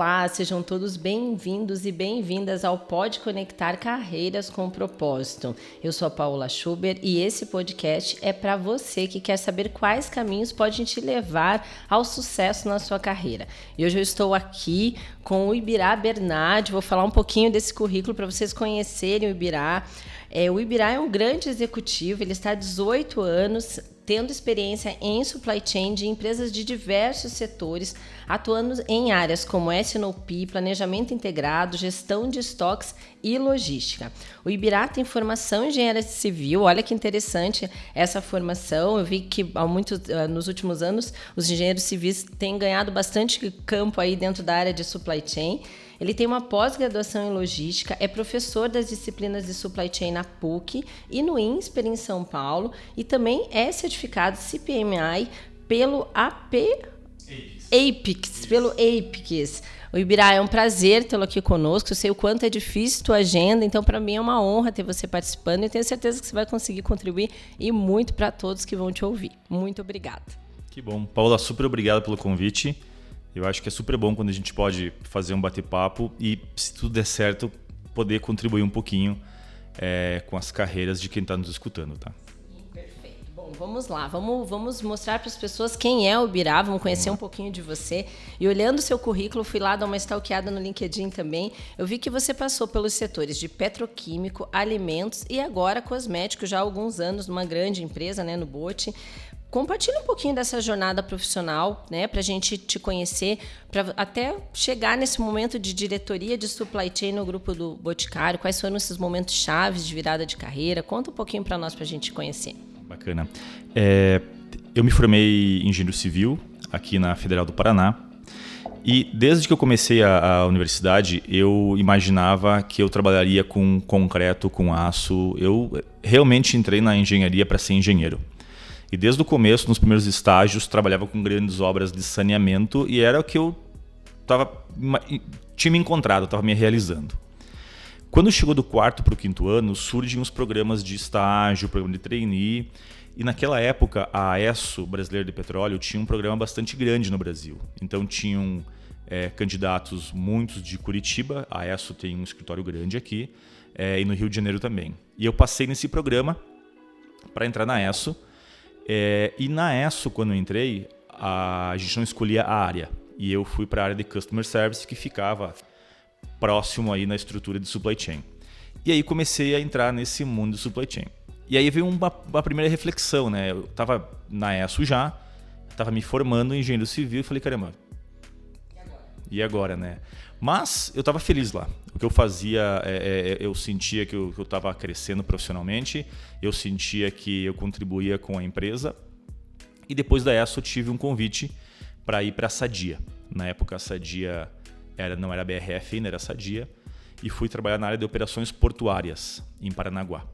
Olá, sejam todos bem-vindos e bem-vindas ao Pode Conectar Carreiras com Propósito. Eu sou a Paula Schuber e esse podcast é para você que quer saber quais caminhos podem te levar ao sucesso na sua carreira. E hoje eu estou aqui com o Ibirá Bernardi, vou falar um pouquinho desse currículo para vocês conhecerem o Ibirá. O Ibirá é um grande executivo, ele está há 18 anos tendo experiência em supply chain de empresas de diversos setores, atuando em áreas como S&OP, planejamento integrado, gestão de estoques e logística. O Ibirá tem formação em engenharia civil, olha que interessante essa formação. Eu vi que nos últimos anos os engenheiros civis têm ganhado bastante campo aí dentro da área de supply chain. Ele tem uma pós-graduação em logística, é professor das disciplinas de supply chain na PUC e no INSPER em São Paulo e também é certificado CPMI pelo APIX. O Ibirá, é um prazer tê-lo aqui conosco. Eu sei o quanto é difícil a tua agenda, então para mim é uma honra ter você participando e tenho certeza que você vai conseguir contribuir e muito para todos que vão te ouvir. Muito obrigada. Que bom. Paula, super obrigado pelo convite. Eu acho que é super bom quando a gente pode fazer um bate-papo e, se tudo der certo, poder contribuir um pouquinho com as carreiras de quem está nos escutando, tá? Perfeito. Bom, vamos lá. Vamos mostrar para as pessoas quem é o Ibirá, vamos conhecer um pouquinho de você. E olhando o seu currículo, fui lá dar uma stalkeada no LinkedIn também. Eu vi que você passou pelos setores de petroquímico, alimentos e agora cosmético, já há alguns anos, numa grande empresa, né, no Bote. Compartilha um pouquinho dessa jornada profissional, né, para a gente te conhecer, para até chegar nesse momento de diretoria de supply chain no grupo do Boticário. Quais foram esses momentos chaves de virada de carreira? Conta um pouquinho para nós, para a gente conhecer. Bacana. Eu me formei em engenheiro civil aqui na Federal do Paraná e desde que eu comecei a universidade eu imaginava que eu trabalharia com concreto, com aço. Eu realmente entrei na engenharia para ser engenheiro. E desde o começo, nos primeiros estágios, trabalhava com grandes obras de saneamento e era o que eu tinha me encontrado, estava me realizando. Quando chegou do 4º para o 5º ano, surgem os programas de estágio, programa de trainee. E naquela época, a AESSO, Brasileira de Petróleo, tinha um programa bastante grande no Brasil. Então tinham candidatos, muitos de Curitiba, a AESSO tem um escritório grande aqui, e no Rio de Janeiro também. E eu passei nesse programa para entrar na AESSO. E na ESSO, quando eu entrei, a gente não escolhia a área. E eu fui para a área de Customer Service, que ficava próximo aí na estrutura de Supply Chain. E aí comecei a entrar nesse mundo de Supply Chain. E aí veio uma primeira reflexão, né? Eu estava na ESSO já, estava me formando em engenheiro civil e falei, caramba, e agora, né? Mas eu estava feliz lá. O que eu fazia, eu sentia que eu estava crescendo profissionalmente, eu sentia que eu contribuía com a empresa. E depois da ESSO eu tive um convite para ir para a Sadia. Na época a Sadia não era BRF ainda, era Sadia. E fui trabalhar na área de operações portuárias, em Paranaguá.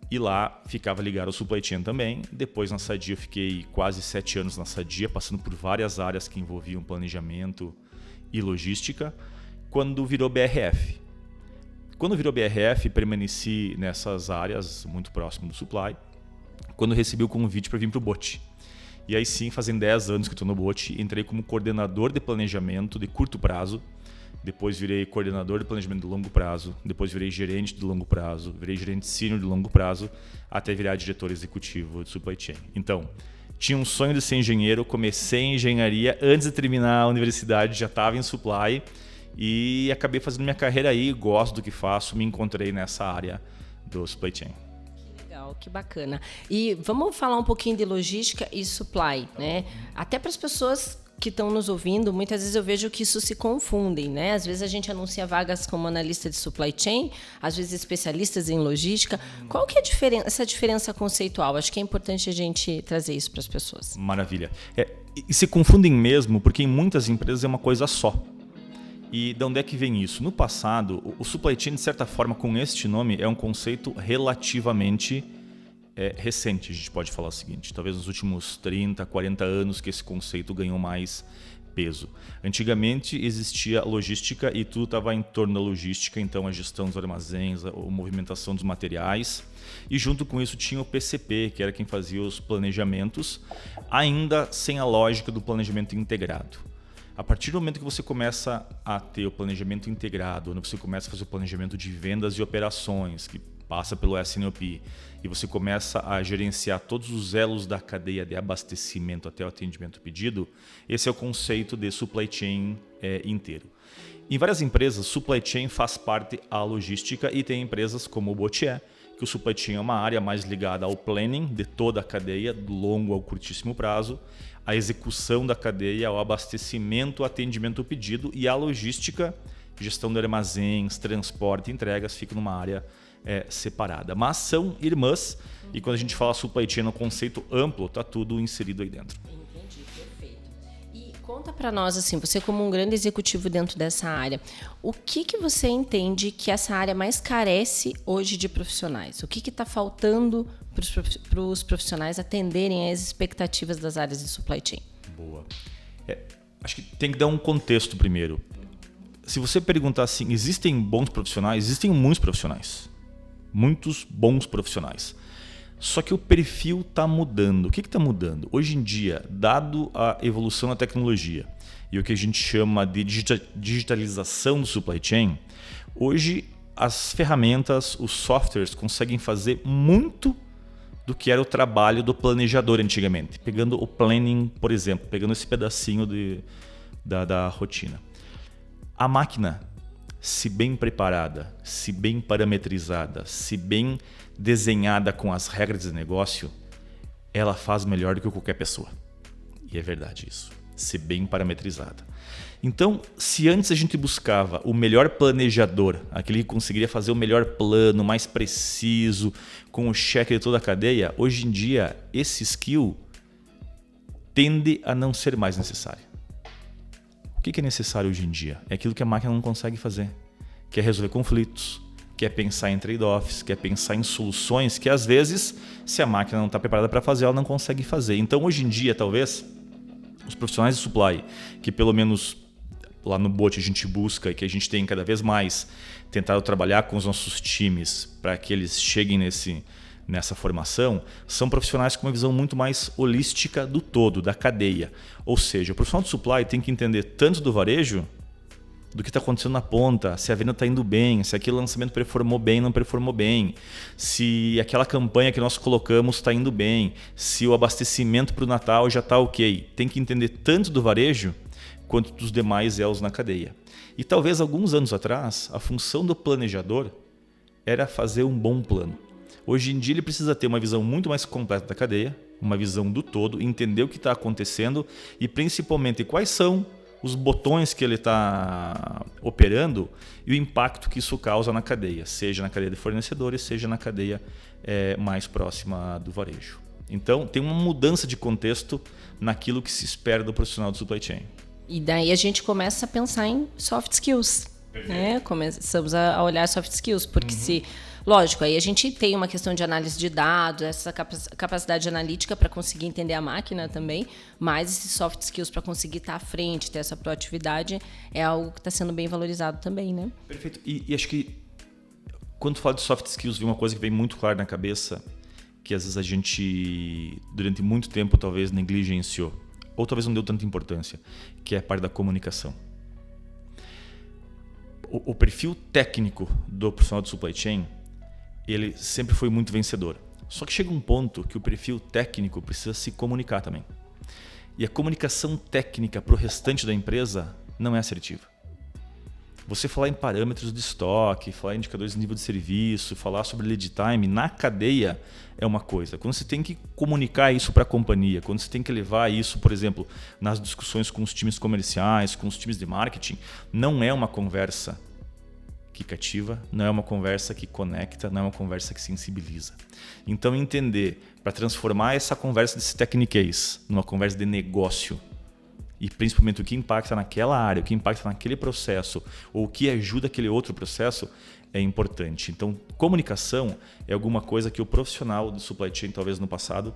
E lá ficava ligado ao supply chain também. Depois na Sadia eu fiquei quase 7 anos na Sadia, passando por várias áreas que envolviam planejamento e logística, quando virou BRF. Quando virou BRF, permaneci nessas áreas muito próximo do supply, quando recebi o convite para vir para o Bote. E aí sim, fazem 10 anos que estou no Bote, entrei como coordenador de planejamento de curto prazo, depois virei coordenador de planejamento de longo prazo, depois virei gerente de longo prazo, virei gerente sênior de longo prazo, até virar diretor executivo de supply chain. Então, tinha um sonho de ser engenheiro, comecei em engenharia, antes de terminar a universidade já estava em supply e acabei fazendo minha carreira aí, gosto do que faço, me encontrei nessa área do supply chain. Que legal, que bacana. E vamos falar um pouquinho de logística e supply, né? Até para as pessoas que estão nos ouvindo, muitas vezes eu vejo que isso se confundem, né? Às vezes a gente anuncia vagas como analista de supply chain, às vezes especialistas em logística. Qual que é essa diferença conceitual? Acho que é importante a gente trazer isso para as pessoas. Maravilha. E se confundem mesmo, porque em muitas empresas é uma coisa só. E de onde é que vem isso? No passado, o supply chain, de certa forma, com este nome, é um conceito relativamente recente, a gente pode falar o seguinte, talvez nos últimos 30, 40 anos que esse conceito ganhou mais peso. Antigamente existia logística e tudo estava em torno da logística, então a gestão dos armazéns, a movimentação dos materiais, e junto com isso tinha o PCP, que era quem fazia os planejamentos, ainda sem a lógica do planejamento integrado. A partir do momento que você começa a ter o planejamento integrado, onde você começa a fazer o planejamento de vendas e operações, que passa pelo S&OP, e você começa a gerenciar todos os elos da cadeia de abastecimento até o atendimento pedido, esse é o conceito de supply chain inteiro. Em várias empresas, supply chain faz parte da logística e tem empresas como o Botier, que o supply chain é uma área mais ligada ao planning de toda a cadeia, do longo ao curtíssimo prazo, a execução da cadeia, ao abastecimento, atendimento ao pedido, e a logística, gestão de armazéns, transporte, entregas, fica numa área separada. Mas são irmãs, e quando a gente fala supply chain no conceito amplo, está tudo inserido aí dentro. Entendi, perfeito. E conta para nós, assim, você como um grande executivo dentro dessa área, o que você entende que essa área mais carece hoje de profissionais? O que está faltando para os profissionais atenderem às expectativas das áreas de supply chain? Boa. Acho que tem que dar um contexto primeiro. Se você perguntar assim, existem bons profissionais? Existem muitos profissionais. Muitos bons profissionais. Só que o perfil está mudando. O que está mudando? Hoje em dia, dado a evolução da tecnologia e o que a gente chama de digitalização do supply chain, hoje as ferramentas, os softwares conseguem fazer muito do que era o trabalho do planejador antigamente. Pegando o planning, por exemplo, pegando esse pedacinho da rotina. A máquina, se bem preparada, se bem parametrizada, se bem desenhada com as regras de negócio, ela faz melhor do que qualquer pessoa. E é verdade isso. Se bem parametrizada. Então, se antes a gente buscava o melhor planejador, aquele que conseguiria fazer o melhor plano, mais preciso, com o cheque de toda a cadeia, hoje em dia esse skill tende a não ser mais necessário. O que é necessário hoje em dia? É aquilo que a máquina não consegue fazer. Que é resolver conflitos, que é pensar em trade-offs, que é pensar em soluções que às vezes, se a máquina não está preparada para fazer, ela não consegue fazer. Então hoje em dia, talvez, os profissionais de supply, que pelo menos lá no BOT a gente busca e que a gente tem cada vez mais tentado trabalhar com os nossos times para que eles cheguem nessa formação, são profissionais com uma visão muito mais holística do todo, da cadeia. Ou seja, o profissional de supply tem que entender tanto do varejo, do que está acontecendo na ponta, se a venda está indo bem, se aquele lançamento performou bem, não performou bem, se aquela campanha que nós colocamos está indo bem, se o abastecimento para o Natal já está ok. Tem que entender tanto do varejo quanto dos demais elos na cadeia. E talvez alguns anos atrás, a função do planejador era fazer um bom plano. Hoje em dia ele precisa ter uma visão muito mais completa da cadeia, uma visão do todo, entender o que está acontecendo e principalmente quais são os botões que ele está operando e o impacto que isso causa na cadeia, seja na cadeia de fornecedores, seja na cadeia mais próxima do varejo. Então tem uma mudança de contexto naquilo que se espera do profissional do supply chain. E daí a gente começa a pensar em soft skills, né? Começamos a olhar soft skills, porque lógico, aí a gente tem uma questão de análise de dados, essa capacidade analítica para conseguir entender a máquina também, mas esses soft skills para conseguir estar à frente, ter essa proatividade, é algo que está sendo bem valorizado também, né? Perfeito. E acho que quando fala de soft skills, vem uma coisa que vem muito clara na cabeça, que às vezes a gente, durante muito tempo, talvez negligenciou, ou talvez não deu tanta importância, que é a parte da comunicação. O perfil técnico do profissional de supply chain, ele sempre foi muito vencedor. Só que chega um ponto que o perfil técnico precisa se comunicar também. E a comunicação técnica para o restante da empresa não é assertiva. Você falar em parâmetros de estoque, falar em indicadores de nível de serviço, falar sobre lead time na cadeia é uma coisa. Quando você tem que comunicar isso para a companhia, quando você tem que levar isso, por exemplo, nas discussões com os times comerciais, com os times de marketing, não é uma conversa que cativa, não é uma conversa que conecta, não é uma conversa que sensibiliza. Então entender, para transformar essa conversa desse techniquez numa conversa de negócio, e principalmente o que impacta naquela área, o que impacta naquele processo, ou o que ajuda aquele outro processo, é importante. Então, comunicação é alguma coisa que o profissional do supply chain, talvez no passado,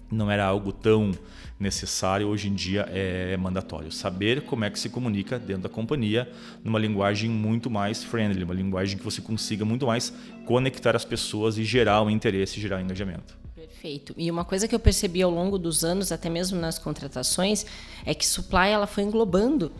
não era algo tão necessário, hoje em dia é mandatório. Saber como é que se comunica dentro da companhia numa linguagem muito mais friendly, uma linguagem que você consiga muito mais conectar as pessoas e gerar um interesse, gerar um engajamento. Perfeito. E uma coisa que eu percebi ao longo dos anos, até mesmo nas contratações, é que supply ela foi englobando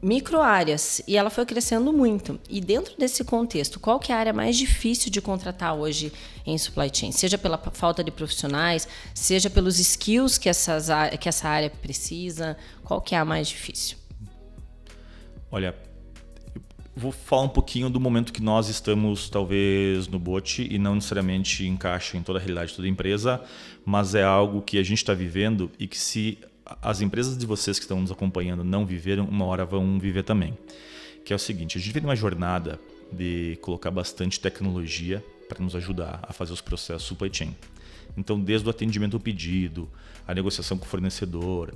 micro-áreas e ela foi crescendo muito. E dentro desse contexto, qual que é a área mais difícil de contratar hoje em supply chain? Seja pela falta de profissionais, seja pelos skills que essa área precisa, qual que é a mais difícil? Olha, eu vou falar um pouquinho do momento que nós estamos talvez no bote e não necessariamente encaixa em toda a realidade de toda a empresa, mas é algo que a gente está vivendo e que se as empresas de vocês que estão nos acompanhando não viveram, uma hora vão viver também. Que é o seguinte, a gente vem numa jornada de colocar bastante tecnologia para nos ajudar a fazer os processos supply chain. Então, desde o atendimento ao pedido, a negociação com o fornecedor,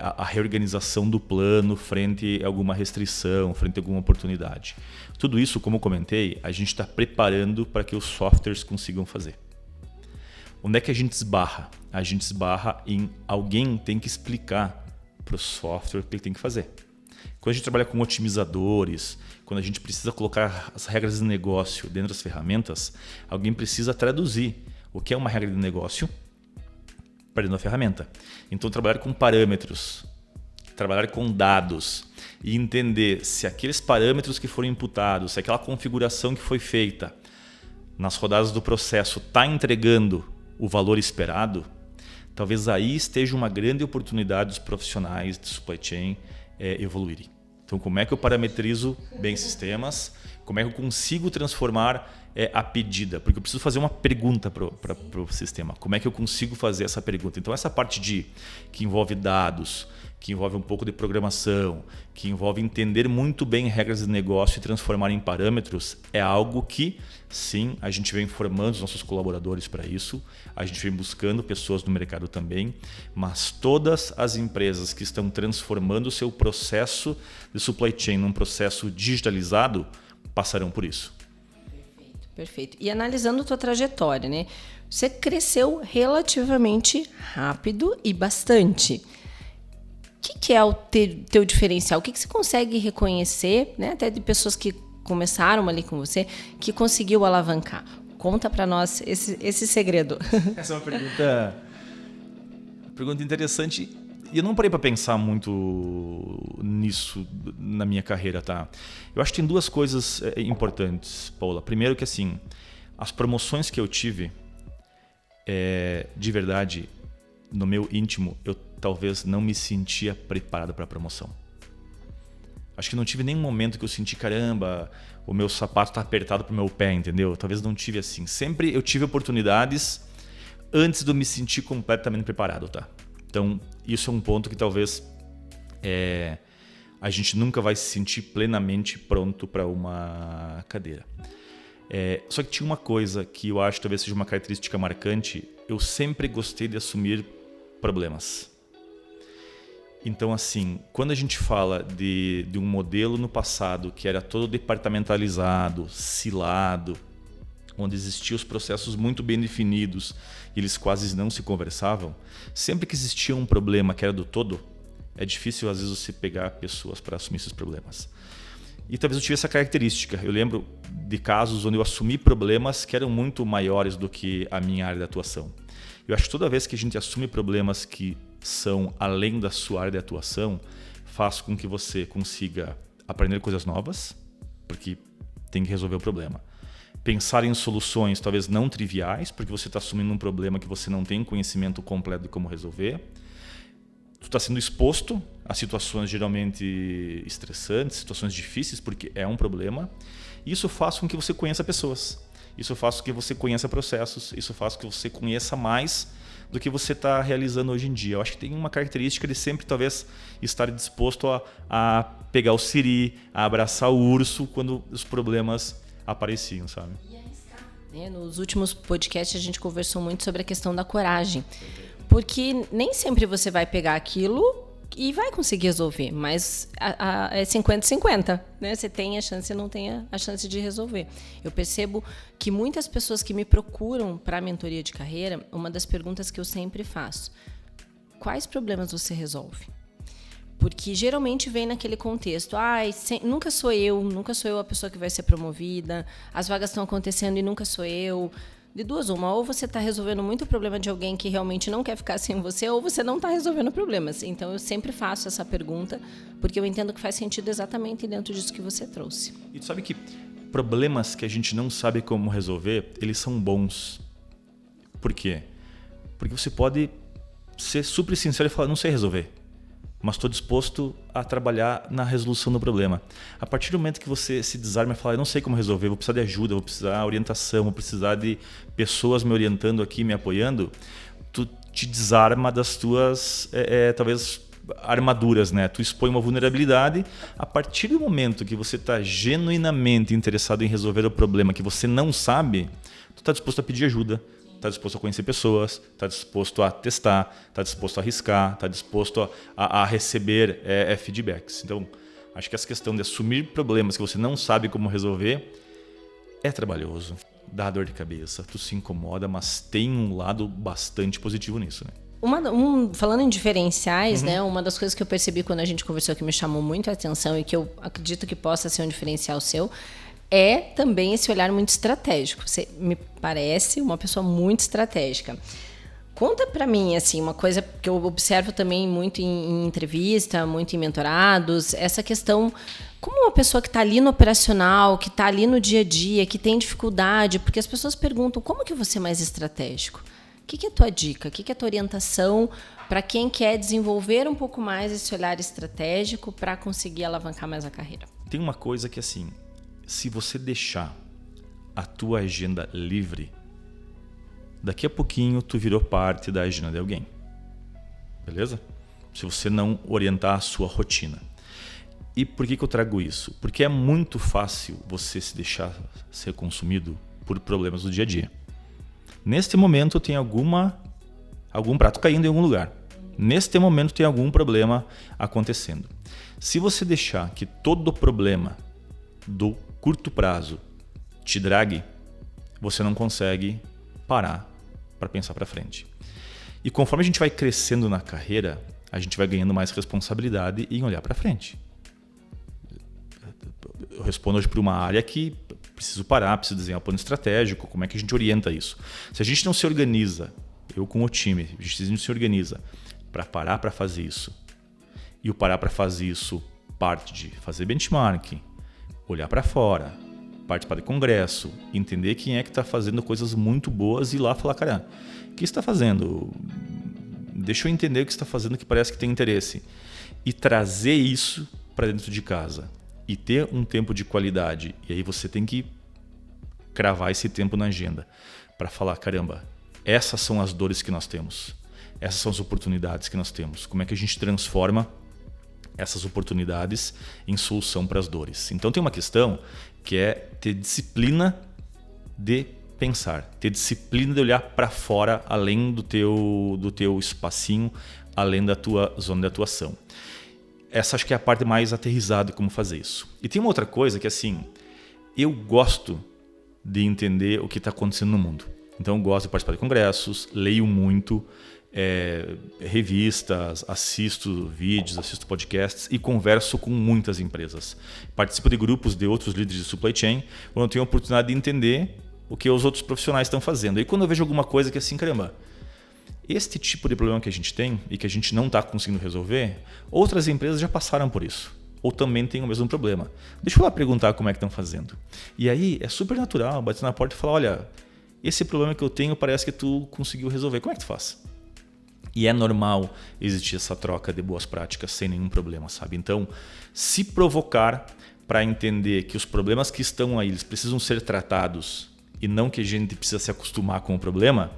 a reorganização do plano frente a alguma restrição, frente a alguma oportunidade. Tudo isso, como eu comentei, a gente está preparando para que os softwares consigam fazer. Onde é que a gente esbarra? A gente esbarra em alguém tem que explicar para o software o que ele tem que fazer. Quando a gente trabalha com otimizadores, quando a gente precisa colocar as regras de negócio dentro das ferramentas, alguém precisa traduzir o que é uma regra de negócio para dentro da ferramenta. Então, trabalhar com parâmetros, trabalhar com dados e entender se aqueles parâmetros que foram imputados, se aquela configuração que foi feita nas rodadas do processo está entregando o valor esperado, talvez aí esteja uma grande oportunidade dos profissionais de supply chain evoluírem. Então, como é que eu parametrizo bem sistemas? Como é que eu consigo transformar a pedida? Porque eu preciso fazer uma pergunta para o sistema. Como é que eu consigo fazer essa pergunta? Então, essa parte que envolve dados, que envolve um pouco de programação, que envolve entender muito bem regras de negócio e transformar em parâmetros, é algo que, sim, a gente vem formando os nossos colaboradores para isso, a gente vem buscando pessoas no mercado também, mas todas as empresas que estão transformando o seu processo de supply chain num processo digitalizado passarão por isso. Perfeito. E analisando a tua trajetória, né? Você cresceu relativamente rápido e bastante. O que é o teu diferencial? O que você consegue reconhecer, né? Até de pessoas que começaram ali com você, que conseguiu alavancar? Conta para nós esse segredo. Essa é uma pergunta interessante. E eu não parei para pensar muito nisso na minha carreira, tá? Eu acho que tem duas coisas importantes, Paula. Primeiro que assim, as promoções que eu tive, de verdade, no meu íntimo, eu talvez não me sentia preparado para a promoção. Acho que não tive nenhum momento que eu senti, caramba, o meu sapato está apertado pro meu pé, entendeu? Talvez não tive assim. Sempre eu tive oportunidades antes de eu me sentir completamente preparado, tá? Então, isso é um ponto que talvez a gente nunca vai se sentir plenamente pronto para uma cadeira. Só que tinha uma coisa que eu acho que talvez seja uma característica marcante. Eu sempre gostei de assumir problemas. Então, assim, quando a gente fala de um modelo no passado que era todo departamentalizado, cilado, onde existiam os processos muito bem definidos e eles quase não se conversavam, sempre que existia um problema que era do todo, é difícil às vezes você pegar pessoas para assumir esses problemas. E talvez eu tivesse essa característica. Eu lembro de casos onde eu assumi problemas que eram muito maiores do que a minha área de atuação. Eu acho que toda vez que a gente assume problemas que são além da sua área de atuação, faz com que você consiga aprender coisas novas, porque tem que resolver o problema. Pensar em soluções talvez não triviais, porque você está assumindo um problema que você não tem conhecimento completo de como resolver. Tu está sendo exposto a situações geralmente estressantes, situações difíceis, porque é um problema. Isso faz com que você conheça pessoas. Isso faz com que você conheça processos. Isso faz com que você conheça mais do que você está realizando hoje em dia. Eu acho que tem uma característica de sempre talvez estar disposto a pegar o siri, a abraçar o urso quando os problemas apareciam, sabe? E arriscar. Nos últimos podcasts a gente conversou muito sobre a questão da coragem. Porque nem sempre você vai pegar aquilo e vai conseguir resolver, mas é 50-50, né? Você tem a chance e não tem a chance de resolver. Eu percebo que muitas pessoas que me procuram para a mentoria de carreira, uma das perguntas que eu sempre faço: quais problemas você resolve? Porque geralmente vem naquele contexto, nunca sou eu a pessoa que vai ser promovida, as vagas estão acontecendo e nunca sou eu. De duas, uma, ou você está resolvendo muito o problema de alguém que realmente não quer ficar sem você, ou você não está resolvendo problemas. Então, eu sempre faço essa pergunta, porque eu entendo que faz sentido exatamente dentro disso que você trouxe. E tu sabe que problemas que a gente não sabe como resolver, eles são bons. Por quê? Porque você pode ser super sincero e falar, não sei resolver, mas estou disposto a trabalhar na resolução do problema. A partir do momento que você se desarma e fala, eu não sei como resolver, vou precisar de ajuda, vou precisar de orientação, vou precisar de pessoas me orientando aqui, me apoiando, tu te desarma das tuas, talvez, armaduras, né? Tu expõe uma vulnerabilidade. A partir do momento que você está genuinamente interessado em resolver o problema que você não sabe, tu está disposto a pedir ajuda, está disposto a conhecer pessoas, está disposto a testar, está disposto a arriscar, está disposto a receber feedbacks. Então, acho que essa questão de assumir problemas que você não sabe como resolver é trabalhoso, dá dor de cabeça, tu se incomoda, mas tem um lado bastante positivo nisso, né? Falando em diferenciais, né, uma das coisas que eu percebi quando a gente conversou que me chamou muito a atenção e que eu acredito que possa ser um diferencial seu, é também esse olhar muito estratégico. Você me parece uma pessoa muito estratégica. Conta para mim, assim, uma coisa que eu observo também muito em entrevista, muito em mentorados, essa questão, como uma pessoa que está ali no operacional, que está ali no dia a dia, que tem dificuldade, porque as pessoas perguntam, como que você é mais estratégico? O que é a tua dica? O que é a tua orientação para quem quer desenvolver um pouco mais esse olhar estratégico para conseguir alavancar mais a carreira? Tem uma coisa que, assim, se você deixar a tua agenda livre, daqui a pouquinho tu virou parte da agenda de alguém. Beleza? Se você não orientar a sua rotina. E por que eu trago isso? Porque é muito fácil você se deixar ser consumido por problemas do dia a dia. Neste momento tem algum prato caindo em algum lugar. Neste momento tem algum problema acontecendo. Se você deixar que todo problema do curto prazo te drague, você não consegue parar para pensar para frente. E conforme a gente vai crescendo na carreira, a gente vai ganhando mais responsabilidade em olhar para frente. Eu respondo hoje para uma área que preciso parar, preciso desenhar um plano estratégico, como é que a gente orienta isso? Se a gente não se organiza, eu com o time, a gente não se organiza para parar para fazer isso, e o parar para fazer isso parte de fazer benchmarking, olhar para fora, participar de congresso, entender quem é que está fazendo coisas muito boas e ir lá falar, cara, o que você está fazendo? Deixa eu entender o que você está fazendo que parece que tem interesse. E trazer isso para dentro de casa. E ter um tempo de qualidade. E aí você tem que cravar esse tempo na agenda para falar, caramba, essas são as dores que nós temos. Essas são as oportunidades que nós temos. Como é que a gente transforma essas oportunidades em solução para as dores? Então tem uma questão que é ter disciplina de pensar, ter disciplina de olhar para fora, além do teu espacinho, além da tua zona de atuação. Essa acho que é a parte mais aterrissada de como fazer isso. E tem uma outra coisa que, assim, eu gosto de entender o que está acontecendo no mundo. Então eu gosto de participar de congressos, leio muito, revistas, assisto vídeos, assisto podcasts e converso com muitas empresas. Participo de grupos de outros líderes de supply chain, onde eu tenho a oportunidade de entender o que os outros profissionais estão fazendo. E quando eu vejo alguma coisa que assim, caramba, este tipo de problema que a gente tem e que a gente não está conseguindo resolver, outras empresas já passaram por isso. Ou também têm o mesmo problema. Deixa eu lá perguntar como é que estão fazendo. E aí é super natural bater na porta e falar, olha, esse problema que eu tenho parece que tu conseguiu resolver. Como é que tu faz? E é normal existir essa troca de boas práticas sem nenhum problema, sabe? Então, se provocar para entender que os problemas que estão aí, eles precisam ser tratados e não que a gente precisa se acostumar com o problema,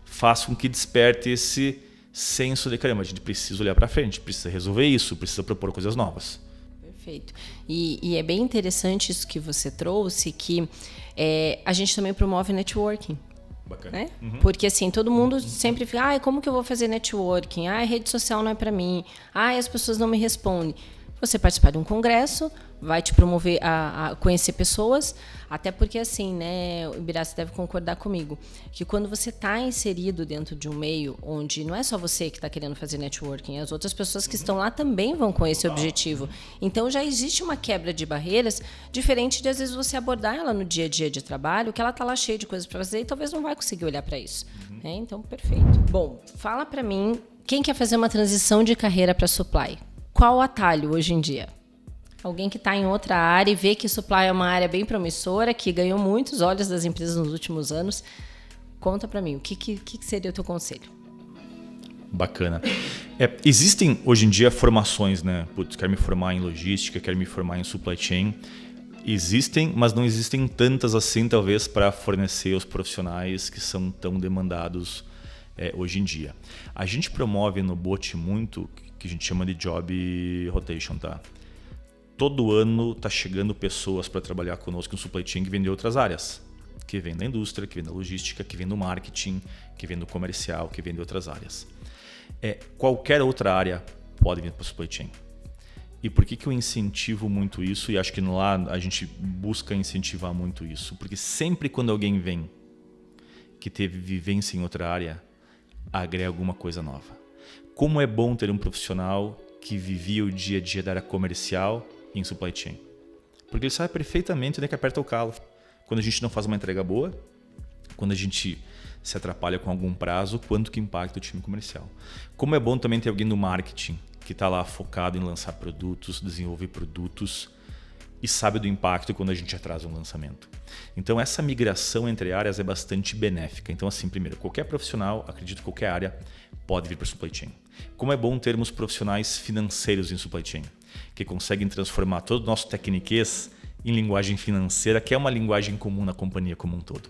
faz com que desperte esse senso de, caramba, a gente precisa olhar para frente, precisa resolver isso, precisa propor coisas novas. Perfeito. E é bem interessante isso que você trouxe, que a gente também promove networking. Bacana. Né? Uhum. Porque assim, todo mundo sempre fica, como que eu vou fazer networking? Rede social não é para mim. As pessoas não me respondem. você participar de um congresso, vai te promover a conhecer pessoas, até porque assim, né, o Ibirá, você deve concordar comigo, que quando você está inserido dentro de um meio onde não é só você que está querendo fazer networking, as outras pessoas que estão lá também vão com esse objetivo. Então já existe uma quebra de barreiras, diferente de às vezes você abordar ela no dia a dia de trabalho, que ela está lá cheia de coisas para fazer e talvez não vai conseguir olhar para isso. Então, perfeito. Bom, fala para mim, quem quer fazer uma transição de carreira para supply? Qual o atalho hoje em dia? Alguém que está em outra área e vê que supply é uma área bem promissora, que ganhou muitos olhos das empresas nos últimos anos. Conta para mim, o que seria o teu conselho? Bacana. Existem hoje em dia formações, né? Putz, quero me formar em logística, quero me formar em supply chain. Existem, mas não existem tantas assim, talvez, para fornecer os profissionais que são tão demandados hoje em dia. A gente promove no BOT muito, que a gente chama de job rotation, tá? Todo ano tá chegando pessoas para trabalhar conosco no supply chain que vêm de outras áreas, que vêm da indústria, que vêm da logística, que vêm do marketing, que vêm do comercial, que vêm de outras áreas. Qualquer outra área pode vir para o supply chain. E por que eu incentivo muito isso? E acho que lá a gente busca incentivar muito isso. Porque sempre quando alguém vem que teve vivência em outra área, agrega alguma coisa nova. Como é bom ter um profissional que vivia o dia a dia da área comercial em supply chain. Porque ele sabe perfeitamente onde é que aperta o calo. Quando a gente não faz uma entrega boa, quando a gente se atrapalha com algum prazo, quanto que impacta o time comercial. Como é bom também ter alguém do marketing que está lá focado em lançar produtos, desenvolver produtos e sabe do impacto quando a gente atrasa um lançamento. Então essa migração entre áreas é bastante benéfica. Então assim, primeiro, qualquer profissional, acredito que qualquer área, pode vir para o supply chain. Como é bom termos profissionais financeiros em supply chain, que conseguem transformar todo o nosso tecniquez em linguagem financeira, que é uma linguagem comum na companhia como um todo.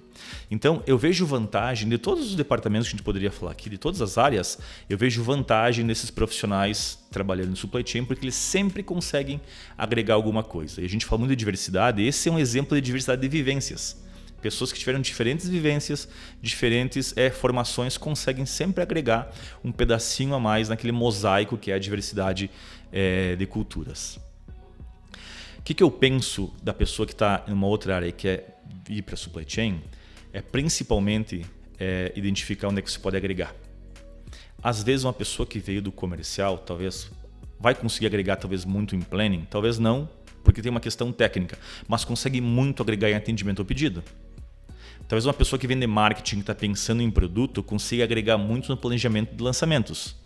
Então, eu vejo vantagem de todos os departamentos que a gente poderia falar aqui, de todas as áreas, eu vejo vantagem desses profissionais trabalhando no supply chain, porque eles sempre conseguem agregar alguma coisa. E a gente fala muito de diversidade, esse é um exemplo de diversidade de vivências. Pessoas que tiveram diferentes vivências, diferentes formações, conseguem sempre agregar um pedacinho a mais naquele mosaico que é a diversidade de culturas. O que eu penso da pessoa que está em uma outra área e quer ir para a supply chain é principalmente identificar onde é que você pode agregar. Às vezes uma pessoa que veio do comercial talvez vai conseguir agregar talvez muito em planning, talvez não, porque tem uma questão técnica, mas consegue muito agregar em atendimento ao pedido. Talvez uma pessoa que vem de marketing, que está pensando em produto, consiga agregar muito no planejamento de lançamentos.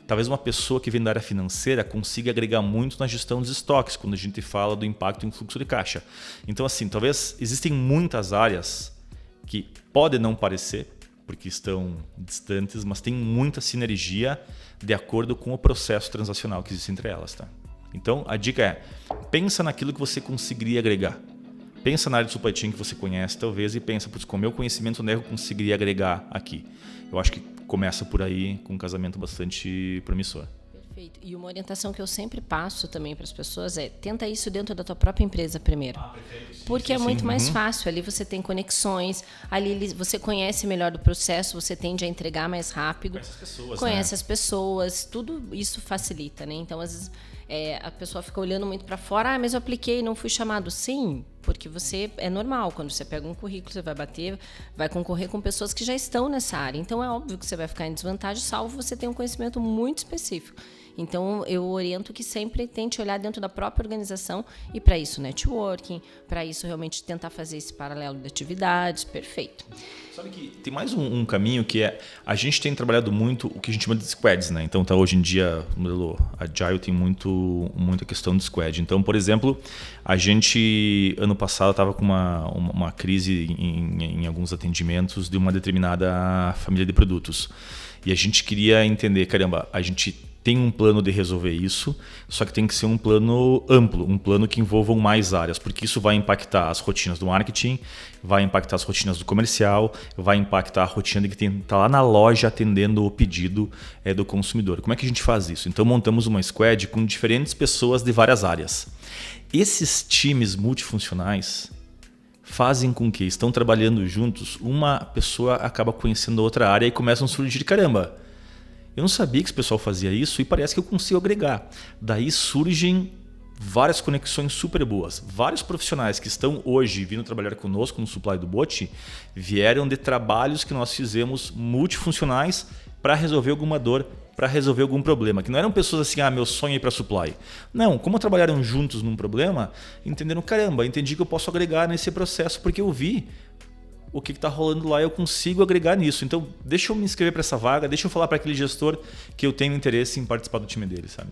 Talvez uma pessoa que vem da área financeira consiga agregar muito na gestão dos estoques, quando a gente fala do impacto em fluxo de caixa. Então, assim, talvez existem muitas áreas que podem não parecer, porque estão distantes, mas tem muita sinergia de acordo com o processo transacional que existe entre elas. Tá? Então, a dica é, pensa naquilo que você conseguiria agregar. Pensa na área de supply chain que você conhece, talvez, e pensa, com o meu conhecimento, onde eu conseguiria agregar aqui. Eu acho que começa por aí com um casamento bastante promissor. Perfeito. E uma orientação que eu sempre passo também para as pessoas é tenta isso dentro da tua própria empresa primeiro. Perfeito. Porque é muito mais fácil. Ali você tem conexões, ali você conhece melhor do processo, você tende a entregar mais rápido. Conhece as pessoas, tudo isso facilita, né? Então, às vezes, a pessoa fica olhando muito para fora, mas eu apliquei e não fui chamado. Sim, porque é normal, quando você pega um currículo, você vai concorrer com pessoas que já estão nessa área. Então, é óbvio que você vai ficar em desvantagem, salvo você ter um conhecimento muito específico. Então, eu oriento que sempre tente olhar dentro da própria organização e para isso networking, para isso realmente tentar fazer esse paralelo de atividades, perfeito. Sabe que tem mais um caminho que a gente tem trabalhado muito o que a gente chama de squads, né? Então, hoje em dia, o modelo Agile tem muita questão de squad. Então, por exemplo, a gente, ano passado, estava com uma crise em alguns atendimentos de uma determinada família de produtos. E a gente queria entender, caramba, a gente tem um plano de resolver isso, só que tem que ser um plano amplo, um plano que envolva mais áreas, porque isso vai impactar as rotinas do marketing, vai impactar as rotinas do comercial, vai impactar a rotina de quem está lá na loja atendendo o pedido do consumidor. Como é que a gente faz isso? Então montamos uma squad com diferentes pessoas de várias áreas. Esses times multifuncionais fazem com que estão trabalhando juntos, uma pessoa acaba conhecendo outra área e começam a surgir, caramba, eu não sabia que esse pessoal fazia isso e parece que eu consigo agregar. Daí surgem várias conexões super boas. Vários profissionais que estão hoje vindo trabalhar conosco no Supply do Bote vieram de trabalhos que nós fizemos multifuncionais para resolver alguma dor, para resolver algum problema. Que não eram pessoas assim, meu sonho é ir para Supply. Não, como trabalharam juntos num problema, entenderam, caramba, entendi que eu posso agregar nesse processo porque eu vi o que está rolando lá, eu consigo agregar nisso. Então, deixa eu me inscrever para essa vaga, deixa eu falar para aquele gestor que eu tenho interesse em participar do time dele, sabe?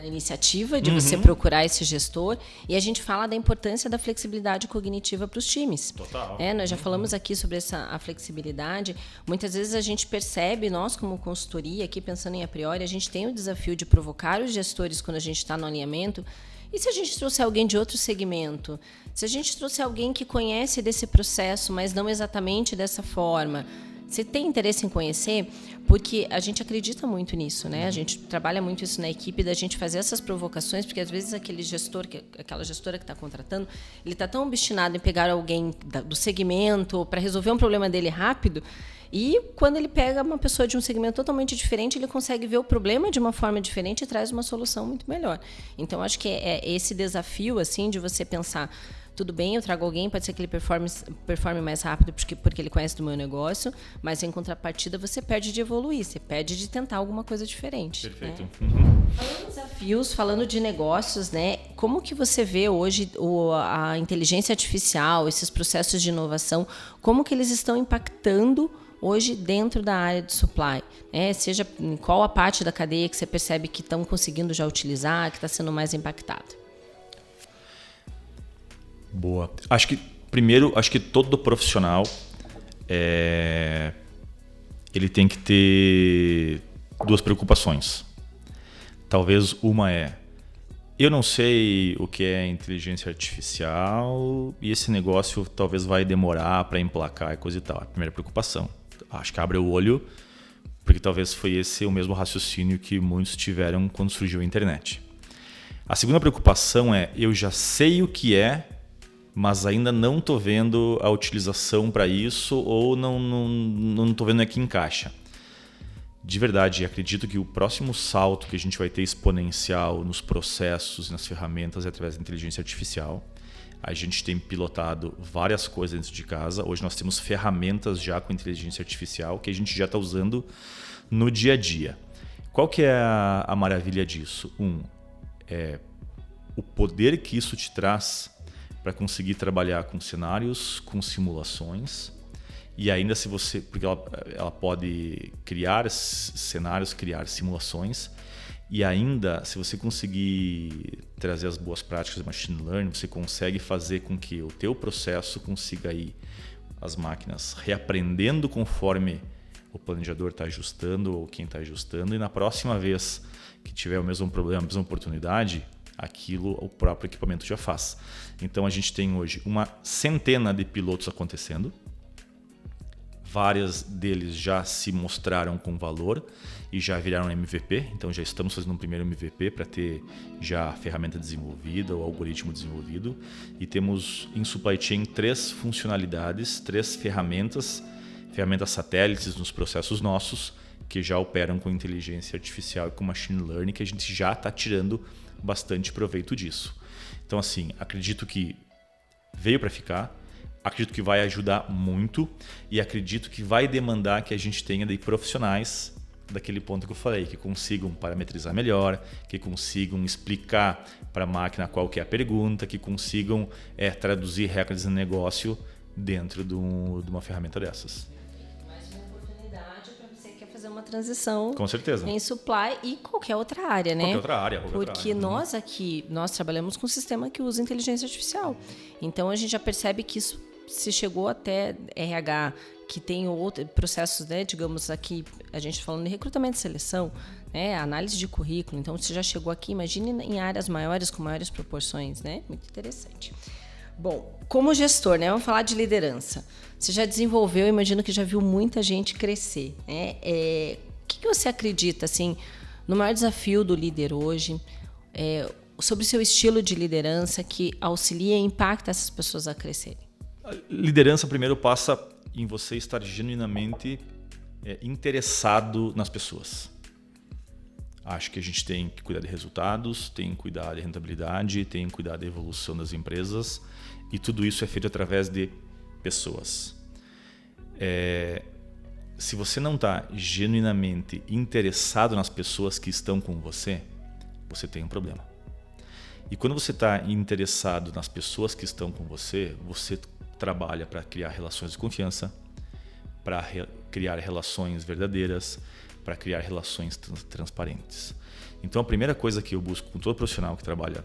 Iniciativa de você procurar esse gestor, e a gente fala da importância da flexibilidade cognitiva para os times. Total. Nós já falamos aqui sobre a flexibilidade. Muitas vezes a gente percebe, nós como consultoria, aqui pensando em a priori, a gente tem o desafio de provocar os gestores quando a gente está no alinhamento. E se a gente trouxer alguém de outro segmento? Se a gente trouxer alguém que conhece desse processo, mas não exatamente dessa forma? Você tem interesse em conhecer? Porque a gente acredita muito nisso, né? A gente trabalha muito isso na equipe, da gente fazer essas provocações, porque às vezes aquele gestor, aquela gestora que está contratando, ele está tão obstinado em pegar alguém do segmento para resolver um problema dele rápido, e quando ele pega uma pessoa de um segmento totalmente diferente, ele consegue ver o problema de uma forma diferente e traz uma solução muito melhor. Então, acho que é esse desafio assim, de você pensar, tudo bem, eu trago alguém, pode ser que ele performe mais rápido porque ele conhece do meu negócio, mas em contrapartida você perde de evoluir, você perde de tentar alguma coisa diferente. Perfeito. Né? Falando de desafios, falando de negócios, né? Como que você vê hoje a inteligência artificial, esses processos de inovação, como que eles estão impactando hoje dentro da área de supply? Seja em qual a parte da cadeia que você percebe que estão conseguindo já utilizar, que está sendo mais impactado? Boa. Primeiro, acho que todo profissional ele tem que ter duas preocupações. Talvez uma eu não sei o que é inteligência artificial e esse negócio talvez vai demorar para emplacar e coisa e tal. A primeira preocupação. Acho que abre o olho, porque talvez foi esse o mesmo raciocínio que muitos tiveram quando surgiu a internet. A segunda preocupação eu já sei o que mas ainda não estou vendo a utilização para isso ou não estou vendo que encaixa. De verdade, acredito que o próximo salto que a gente vai ter exponencial nos processos e nas ferramentas é através da inteligência artificial. A gente tem pilotado várias coisas dentro de casa. Hoje nós temos ferramentas já com inteligência artificial que a gente já está usando no dia a dia. Qual que é a maravilha disso? O poder que isso te traz para conseguir trabalhar com cenários, com simulações, e ainda se você, porque ela pode criar cenários, criar simulações, e ainda se você conseguir trazer as boas práticas de machine learning, você consegue fazer com que o teu processo consiga ir as máquinas reaprendendo conforme o planejador está ajustando ou quem está ajustando, e na próxima vez que tiver o mesmo problema, a mesma oportunidade, aquilo o próprio equipamento já faz. Então a gente tem hoje uma centena de pilotos acontecendo. Várias deles já se mostraram com valor e já viraram MVP. Então já estamos fazendo um primeiro MVP para ter já a ferramenta desenvolvida, o algoritmo desenvolvido. E temos em supply chain 3 funcionalidades, 3 ferramentas satélites nos processos nossos que já operam com inteligência artificial e com machine learning, que a gente já está tirando bastante proveito disso. Então, assim, acredito que veio para ficar, acredito que vai ajudar muito e acredito que vai demandar que a gente tenha daí profissionais daquele ponto que eu falei, que consigam parametrizar melhor, que consigam explicar para a máquina qual que é a pergunta, que consigam traduzir regras de negócio dentro de uma ferramenta dessas. Uma transição com certeza em supply e qualquer outra área, né? Qualquer outra área. Porque nós trabalhamos com um sistema que usa inteligência artificial. Então a gente já percebe que isso se chegou até RH, que tem outros processos, né? Digamos aqui, a gente falando de recrutamento e seleção, né? Análise de currículo. Então você já chegou aqui, imagine em áreas maiores, com maiores proporções, né? Muito interessante. Bom, como gestor, né? Vamos falar de liderança. Você já desenvolveu, imagino que já viu muita gente crescer, né? O que você acredita, assim, no maior desafio do líder hoje, sobre o seu estilo de liderança que auxilia e impacta essas pessoas a crescerem? A liderança primeiro passa em você estar genuinamente interessado nas pessoas. Acho que a gente tem que cuidar de resultados, tem que cuidar de rentabilidade, tem que cuidar da evolução das empresas, e tudo isso é feito através de pessoas. Se você não está genuinamente interessado nas pessoas que estão com você, você tem um problema. E quando você está interessado nas pessoas que estão com você, você trabalha para criar relações de confiança, para criar relações verdadeiras, para criar relações transparentes. Então, a primeira coisa que eu busco com todo profissional que trabalha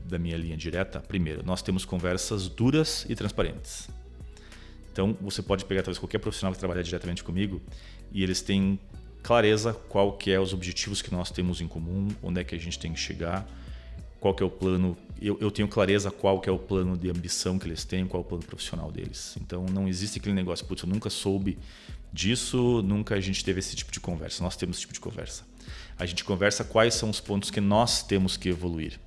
da minha linha direta, primeiro, nós temos conversas duras e transparentes. Então, você pode pegar talvez qualquer profissional que trabalha diretamente comigo e eles têm clareza qual que é os objetivos que nós temos em comum, onde é que a gente tem que chegar, qual que é o plano. Eu tenho clareza qual que é o plano de ambição que eles têm, qual é o plano profissional deles. Então, não existe aquele negócio, putz, eu nunca soube disso, nunca a gente teve esse tipo de conversa. Nós temos esse tipo de conversa. A gente conversa quais são os pontos que nós temos que evoluir.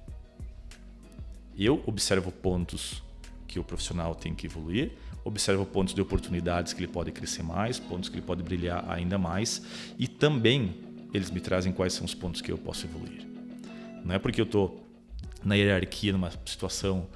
Eu observo pontos que o profissional tem que evoluir, observo pontos de oportunidades que ele pode crescer mais, pontos que ele pode brilhar ainda mais, e também eles me trazem quais são os pontos que eu posso evoluir. Não é porque eu estou na hierarquia, numa situação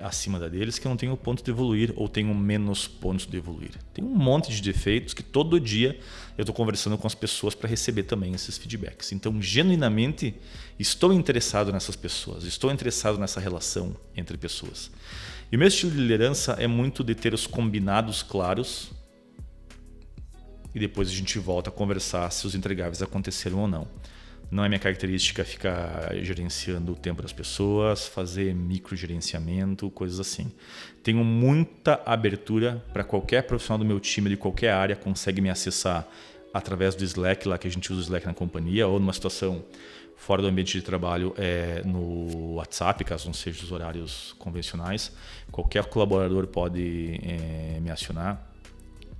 acima da deles, que eu não tenho ponto de evoluir ou tenho menos pontos de evoluir. Tem um monte de defeitos que todo dia eu estou conversando com as pessoas para receber também esses feedbacks. Então, genuinamente, estou interessado nessas pessoas, estou interessado nessa relação entre pessoas. E o meu estilo de liderança é muito de ter os combinados claros e depois a gente volta a conversar se os entregáveis aconteceram ou não. Não é minha característica ficar gerenciando o tempo das pessoas, fazer microgerenciamento, coisas assim. Tenho muita abertura para qualquer profissional do meu time, de qualquer área, consegue me acessar através do Slack, lá que a gente usa o Slack na companhia, ou numa situação fora do ambiente de trabalho, no WhatsApp, caso não sejam os horários convencionais. Qualquer colaborador pode me acionar.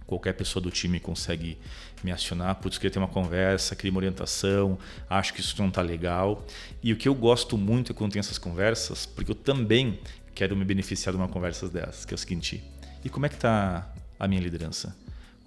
Qualquer pessoa do time consegue me acionar, putz, queria ter uma conversa, queria uma orientação, acho que isso não está legal. E o que eu gosto muito é quando tem essas conversas, porque eu também quero me beneficiar de uma conversa dessas, que é o seguinte: e como é que está a minha liderança?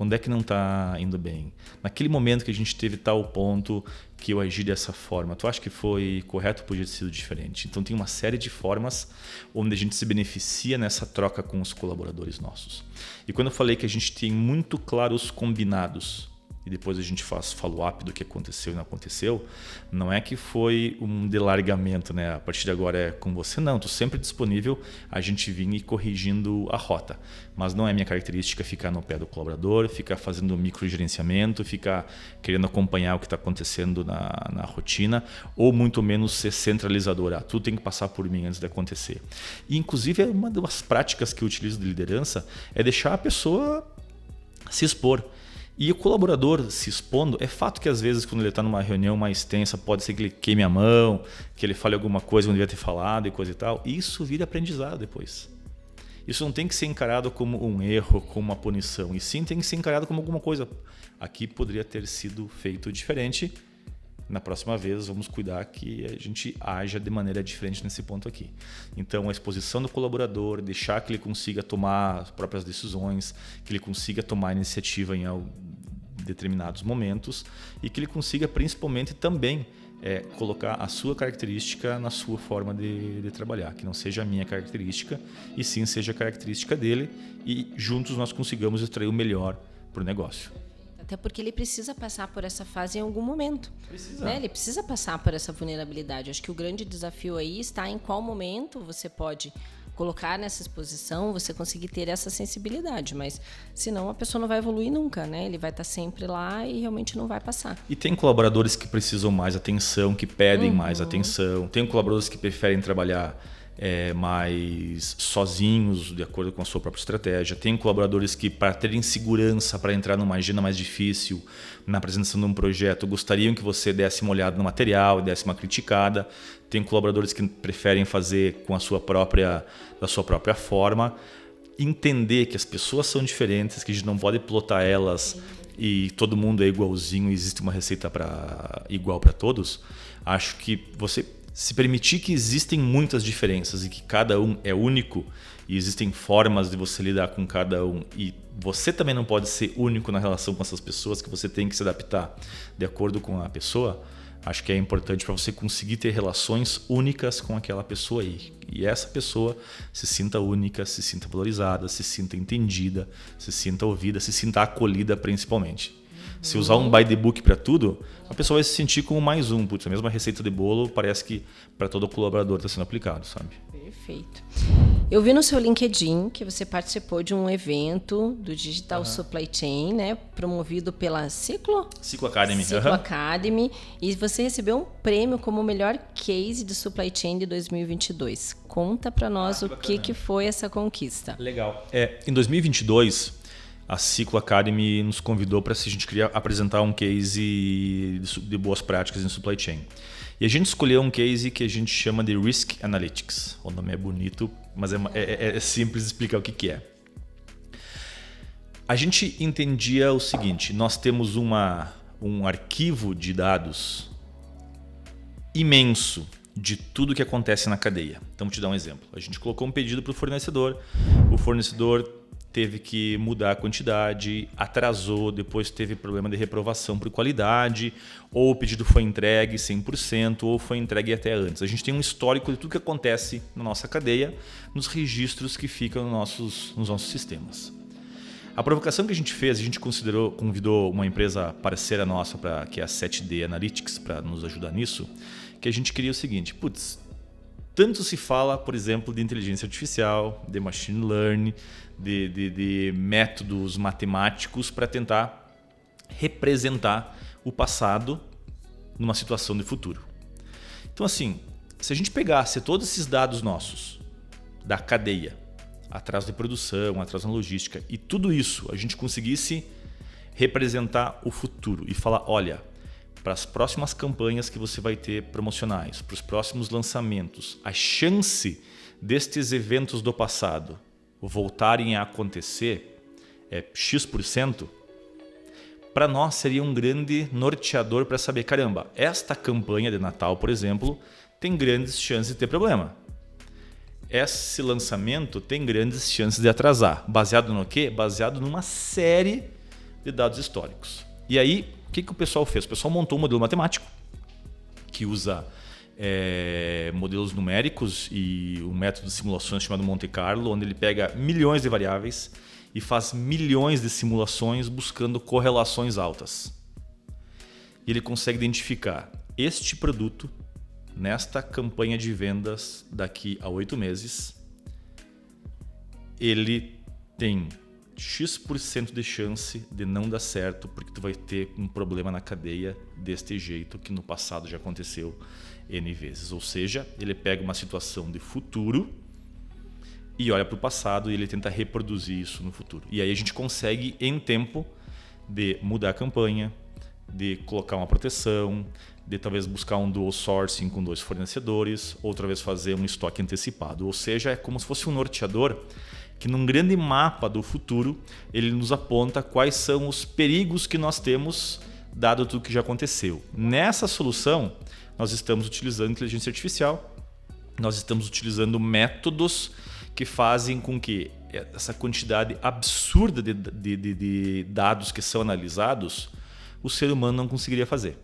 Onde é que não está indo bem? Naquele momento que a gente teve tal ponto que eu agi dessa forma, tu acha que foi correto ou podia ter sido diferente? Então tem uma série de formas onde a gente se beneficia nessa troca com os colaboradores nossos. E quando eu falei que a gente tem muito claro os combinados e depois a gente faz follow-up do que aconteceu e não aconteceu, não é que foi um delargamento, né? A partir de agora é com você, não. Estou sempre disponível a gente vir e corrigindo a rota. Mas não é minha característica ficar no pé do colaborador, ficar fazendo microgerenciamento, ficar querendo acompanhar o que está acontecendo na rotina, ou muito menos ser centralizador. Tudo tem que passar por mim antes de acontecer. E, inclusive, uma das práticas que eu utilizo de liderança é deixar a pessoa se expor. E o colaborador se expondo, é fato que às vezes quando ele está numa reunião mais tensa, pode ser que ele queime a mão, que ele fale alguma coisa que não devia ter falado e coisa e tal. E isso vira aprendizado depois. Isso não tem que ser encarado como um erro, como uma punição. E sim tem que ser encarado como alguma coisa. Aqui poderia ter sido feito diferente. Na próxima vez vamos cuidar que a gente haja de maneira diferente nesse ponto aqui. Então a exposição do colaborador, deixar que ele consiga tomar as próprias decisões, que ele consiga tomar iniciativa em determinados momentos e que ele consiga principalmente também colocar a sua característica na sua forma de trabalhar, que não seja a minha característica e sim seja a característica dele e juntos nós consigamos extrair o melhor para o negócio. Até porque ele precisa passar por essa fase em algum momento. Né? Ele precisa passar por essa vulnerabilidade. Acho que o grande desafio aí está em qual momento você pode colocar nessa exposição, você conseguir ter essa sensibilidade. Mas senão a pessoa não vai evoluir nunca, né? Ele vai estar sempre lá e realmente não vai passar. E tem colaboradores que precisam mais atenção, que pedem mais atenção. Tem colaboradores que preferem trabalhar mais sozinhos, de acordo com a sua própria estratégia. Tem colaboradores que, para terem segurança, para entrar numa agenda mais difícil, na apresentação de um projeto, gostariam que você desse uma olhada no material, desse uma criticada. Tem colaboradores que preferem fazer com da sua própria forma. Entender que as pessoas são diferentes, que a gente não pode plotar elas e todo mundo é igualzinho, existe uma receita igual para todos. Acho que você se permitir que existem muitas diferenças e que cada um é único e existem formas de você lidar com cada um e você também não pode ser único na relação com essas pessoas, que você tem que se adaptar de acordo com a pessoa, Acho que é importante para você conseguir ter relações únicas com aquela pessoa aí. E essa pessoa se sinta única, se sinta valorizada, se sinta entendida, se sinta ouvida, se sinta acolhida principalmente. Se usar um by the book para tudo, a pessoa vai se sentir como mais um. Putz, a mesma receita de bolo parece que para todo colaborador está sendo aplicado, sabe? Perfeito. Eu vi no seu LinkedIn que você participou de um evento do Digital Supply Chain, né, promovido pela Ciclo Academy. Academy, e você recebeu um prêmio como o melhor case de Supply Chain de 2022. Conta para nós o que foi essa conquista. Legal. Em 2022, a Ciclo Academy nos convidou para, se a gente queria apresentar um case de boas práticas em Supply Chain. E a gente escolheu um case que a gente chama de Risk Analytics. O nome é bonito, mas é simples explicar o que é. A gente entendia o seguinte: nós temos um arquivo de dados imenso de tudo que acontece na cadeia. Então, vou te dar um exemplo. A gente colocou um pedido para o fornecedor teve que mudar a quantidade, atrasou, depois teve problema de reprovação por qualidade, ou o pedido foi entregue 100%, ou foi entregue até antes. A gente tem um histórico de tudo que acontece na nossa cadeia, nos registros que ficam nos nossos sistemas. A provocação que a gente fez, a gente convidou uma empresa parceira nossa, que é a 7D Analytics, para nos ajudar nisso, que a gente queria o seguinte: tanto se fala, por exemplo, de inteligência artificial, de machine learning, de métodos matemáticos para tentar representar o passado numa situação de futuro. Então, assim, se a gente pegasse todos esses dados nossos da cadeia, atraso de produção, atraso na logística, e tudo isso a gente conseguisse representar o futuro e falar, olha, para as próximas campanhas que você vai ter promocionais, para os próximos lançamentos, a chance destes eventos do passado voltarem a acontecer é X%, para nós seria um grande norteador para saber, caramba, esta campanha de Natal, por exemplo, tem grandes chances de ter problema. Esse lançamento tem grandes chances de atrasar. Baseado no quê? Baseado numa série de dados históricos. E aí, o que o pessoal fez? O pessoal montou um modelo matemático que usa modelos numéricos e um método de simulações chamado Monte Carlo, onde ele pega milhões de variáveis e faz milhões de simulações buscando correlações altas. E ele consegue identificar este produto nesta campanha de vendas daqui a 8 meses. Ele tem X% de chance de não dar certo porque tu vai ter um problema na cadeia deste jeito que no passado já aconteceu N vezes. Ou seja, ele pega uma situação de futuro e olha para o passado e ele tenta reproduzir isso no futuro. E aí a gente consegue, em tempo, de mudar a campanha, de colocar uma proteção, de talvez buscar um dual sourcing com 2 fornecedores, outra vez fazer um estoque antecipado. Ou seja, é como se fosse um norteador que num grande mapa do futuro ele nos aponta quais são os perigos que nós temos dado tudo que já aconteceu. Nessa solução, nós estamos utilizando inteligência artificial, nós estamos utilizando métodos que fazem com que essa quantidade absurda de dados que são analisados, o ser humano não conseguiria fazer.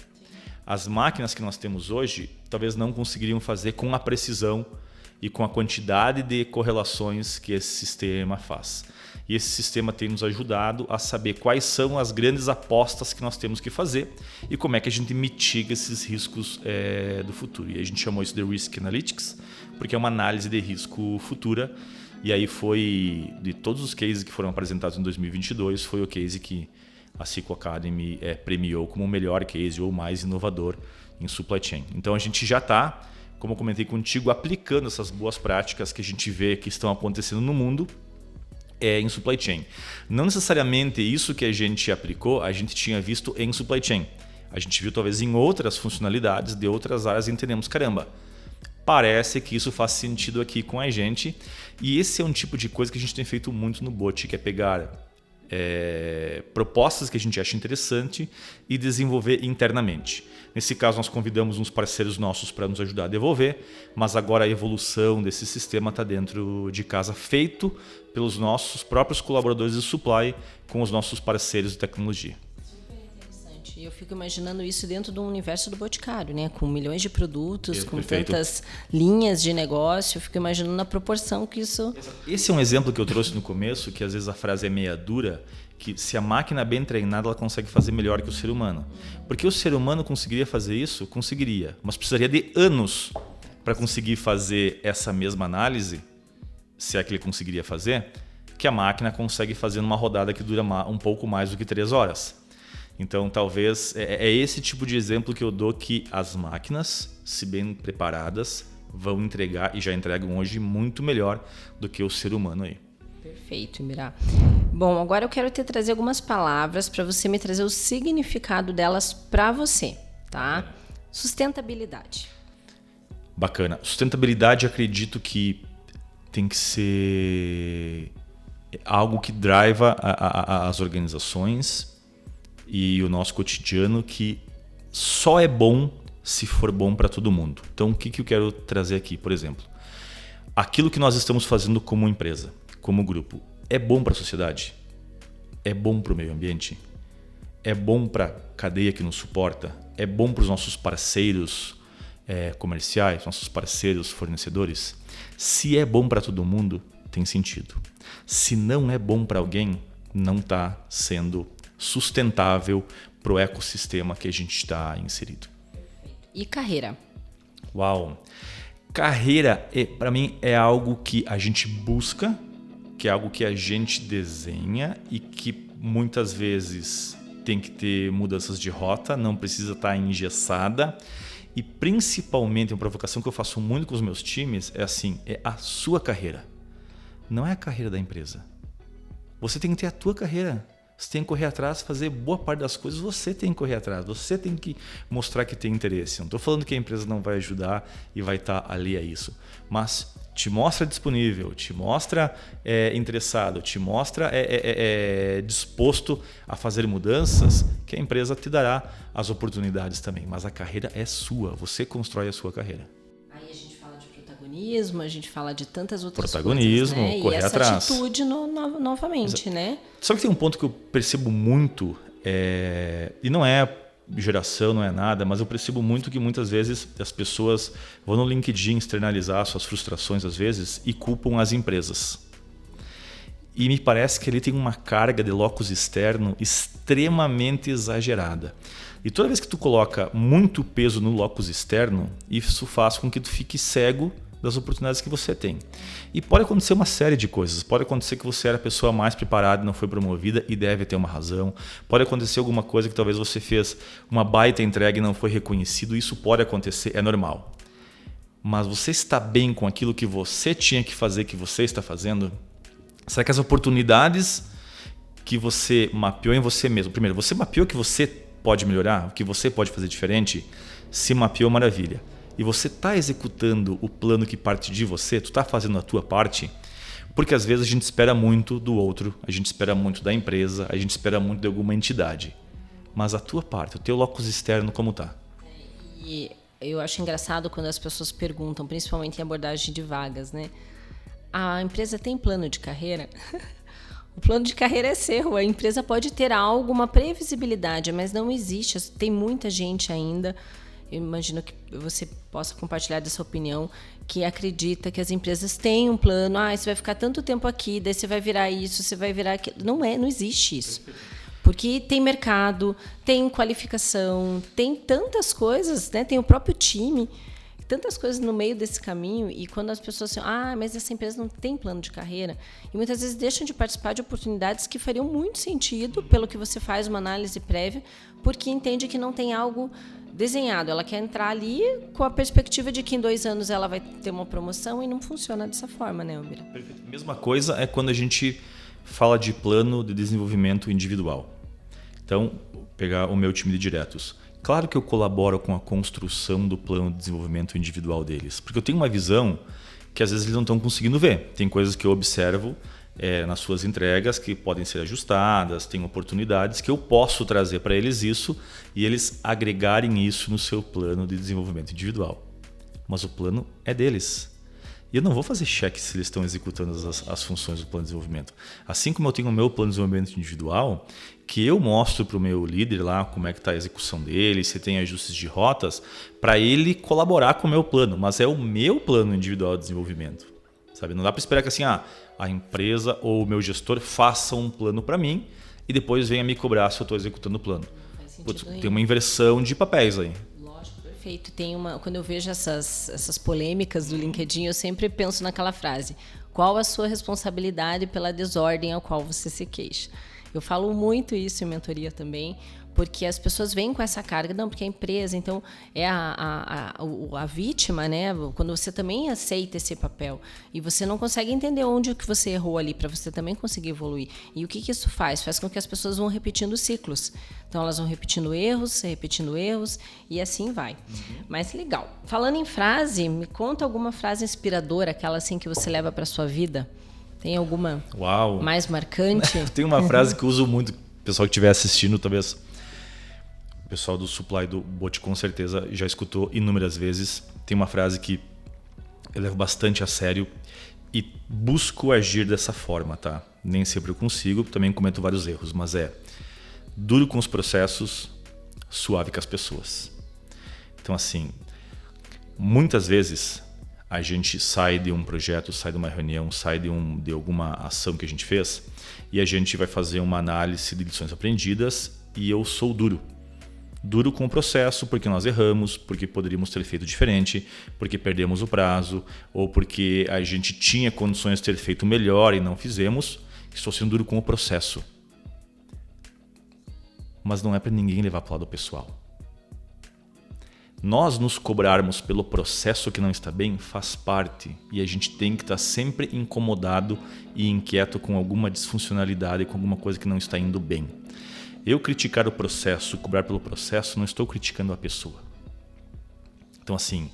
As máquinas que nós temos hoje talvez não conseguiriam fazer com a precisão e com a quantidade de correlações que esse sistema faz. E esse sistema tem nos ajudado a saber quais são as grandes apostas que nós temos que fazer e como é que a gente mitiga esses riscos do futuro. E a gente chamou isso de Risk Analytics, porque é uma análise de risco futura. E aí foi, de todos os cases que foram apresentados em 2022, foi o case que a Ciclo Academy premiou como o melhor case ou mais inovador em supply chain. Então a gente já está, como eu comentei contigo, aplicando essas boas práticas que a gente vê que estão acontecendo no mundo em supply chain. Não necessariamente isso que a gente aplicou, a gente tinha visto em supply chain. A gente viu talvez em outras funcionalidades de outras áreas e entendemos, caramba, parece que isso faz sentido aqui com a gente. E esse é um tipo de coisa que a gente tem feito muito no Bot, que é pegar propostas que a gente acha interessante e desenvolver internamente. Nesse caso, nós convidamos uns parceiros nossos para nos ajudar a desenvolver, mas agora a evolução desse sistema está dentro de casa, feito pelos nossos próprios colaboradores de supply com os nossos parceiros de tecnologia. Super interessante. E eu fico imaginando isso dentro do universo do Boticário, né? Com milhões de produtos, com tantas linhas de negócio, eu fico imaginando a proporção que isso... Esse é um exemplo que eu trouxe no começo, que às vezes a frase é meia dura, que se a máquina é bem treinada, ela consegue fazer melhor que o ser humano. Porque o ser humano conseguiria fazer isso? Conseguiria, mas precisaria de anos para conseguir fazer essa mesma análise, se é que ele conseguiria fazer, que a máquina consegue fazer numa rodada que dura um pouco mais do que 3 horas. Então, talvez, é esse tipo de exemplo que eu dou, que as máquinas, se bem preparadas, vão entregar, e já entregam hoje, muito melhor do que o ser humano aí. Perfeito, Ibirá. Bom, agora eu quero trazer algumas palavras para você me trazer o significado delas para você, tá? Sustentabilidade. Bacana. Sustentabilidade, acredito que tem que ser algo que driva as organizações e o nosso cotidiano, que só é bom se for bom para todo mundo. Então, o que eu quero trazer aqui? Por exemplo, aquilo que nós estamos fazendo como empresa, como grupo, é bom para a sociedade? É bom para o meio ambiente? É bom para a cadeia que nos suporta? É bom para os nossos parceiros comerciais, nossos parceiros fornecedores? Se é bom para todo mundo, tem sentido. Se não é bom para alguém, não está sendo sustentável para o ecossistema que a gente está inserido. E carreira? Uau! Carreira, para mim, é algo que a gente busca, que é algo que a gente desenha e que muitas vezes tem que ter mudanças de rota, não precisa estar engessada. E principalmente, uma provocação que eu faço muito com os meus times é assim, é a sua carreira. Não é a carreira da empresa. Você tem que ter a tua carreira. Você tem que correr atrás, fazer boa parte das coisas, você tem que correr atrás, você tem que mostrar que tem interesse. Não estou falando que a empresa não vai ajudar e vai estar ali a isso, mas te mostra disponível, te mostra interessado, te mostra disposto a fazer mudanças, que a empresa te dará as oportunidades também. Mas a carreira é sua, você constrói a sua carreira. Aí a gente fala de protagonismo, a gente fala de tantas outras protagonismo, coisas, né? Correr e essa atrás. Atitude novamente, né? Só que tem um ponto que eu percebo muito, e não é geração, não é nada, mas eu percebo muito que muitas vezes as pessoas vão no LinkedIn externalizar suas frustrações às vezes e culpam as empresas. E me parece que ali tem uma carga de locus externo extremamente exagerada. E toda vez que tu coloca muito peso no locus externo, isso faz com que tu fique cego das oportunidades que você tem. E pode acontecer uma série de coisas. Pode acontecer que você era a pessoa mais preparada e não foi promovida e deve ter uma razão. Pode acontecer alguma coisa que talvez você fez uma baita entrega e não foi reconhecido. Isso pode acontecer, é normal. Mas você está bem com aquilo que você tinha que fazer, que você está fazendo? Será que as oportunidades que você mapeou em você mesmo... Primeiro, você mapeou o que você pode melhorar, o que você pode fazer diferente? Se mapeou, maravilha. E você está executando o plano que parte de você? Tu está fazendo a tua parte? Porque às vezes a gente espera muito do outro, a gente espera muito da empresa, a gente espera muito de alguma entidade. Mas a tua parte, o teu locus externo, como está? E eu acho engraçado quando as pessoas perguntam, principalmente em abordagem de vagas, né? A empresa tem plano de carreira? O plano de carreira é seu. A empresa pode ter alguma previsibilidade, mas não existe. Tem muita gente ainda... Eu imagino que você possa compartilhar dessa opinião, que acredita que as empresas têm um plano. Você vai ficar tanto tempo aqui, daí você vai virar isso, você vai virar aquilo. Não existe isso. Porque tem mercado, tem qualificação, tem tantas coisas, né? Tem o próprio time, tantas coisas no meio desse caminho. E quando as pessoas dizem, mas essa empresa não tem plano de carreira, e muitas vezes deixam de participar de oportunidades que fariam muito sentido pelo que você faz uma análise prévia, porque entende que não tem algo desenhado. Ela quer entrar ali com a perspectiva de que em 2 anos ela vai ter uma promoção e não funciona dessa forma, né, Ubira? Perfeito. Mesma coisa é quando a gente fala de plano de desenvolvimento individual. Então, pegar o meu time de diretos. Claro que eu colaboro com a construção do plano de desenvolvimento individual deles, porque eu tenho uma visão que às vezes eles não estão conseguindo ver. Tem coisas que eu observo nas suas entregas que podem ser ajustadas, tem oportunidades que eu posso trazer para eles isso e eles agregarem isso no seu plano de desenvolvimento individual. Mas o plano é deles. E eu não vou fazer cheque se eles estão executando as funções do plano de desenvolvimento. Assim como eu tenho o meu plano de desenvolvimento individual, que eu mostro para o meu líder lá como é que está a execução dele, se tem ajustes de rotas, para ele colaborar com o meu plano. Mas é o meu plano individual de desenvolvimento. Sabe? Não dá para esperar que assim, a empresa ou o meu gestor faça um plano para mim e depois venha me cobrar se eu estou executando o plano. Tem uma inversão de papéis aí. Perfeito. Quando eu vejo essas polêmicas do LinkedIn, eu sempre penso naquela frase: qual a sua responsabilidade pela desordem ao qual você se queixa? Eu falo muito isso em mentoria também, porque as pessoas vêm com essa carga, não, porque a empresa, então, é a vítima, né? Quando você também aceita esse papel e você não consegue entender onde que você errou ali para você também conseguir evoluir. E o que isso faz? Faz com que as pessoas vão repetindo ciclos. Então, elas vão repetindo erros e assim vai. Mas legal. Falando em frase, me conta alguma frase inspiradora, aquela assim que você leva para sua vida. Tem alguma mais marcante? Tem uma frase que eu uso muito, o pessoal que estiver assistindo, talvez o pessoal do Supply do Bote com certeza já escutou inúmeras vezes. Tem uma frase que eu levo bastante a sério e busco agir dessa forma, tá? Nem sempre eu consigo, também cometo vários erros, mas duro com os processos, suave com as pessoas. Então, assim, muitas vezes a gente sai de um projeto, sai de uma reunião, sai de alguma ação que a gente fez e a gente vai fazer uma análise de lições aprendidas e eu sou duro. Duro com o processo porque nós erramos, porque poderíamos ter feito diferente, porque perdemos o prazo ou porque a gente tinha condições de ter feito melhor e não fizemos. Estou sendo duro com o processo. Mas não é para ninguém levar para o lado pessoal. Nós nos cobrarmos pelo processo que não está bem faz parte e a gente tem que estar sempre incomodado e inquieto com alguma disfuncionalidade, com alguma coisa que não está indo bem. Eu criticar o processo, cobrar pelo processo, não estou criticando a pessoa. Então assim,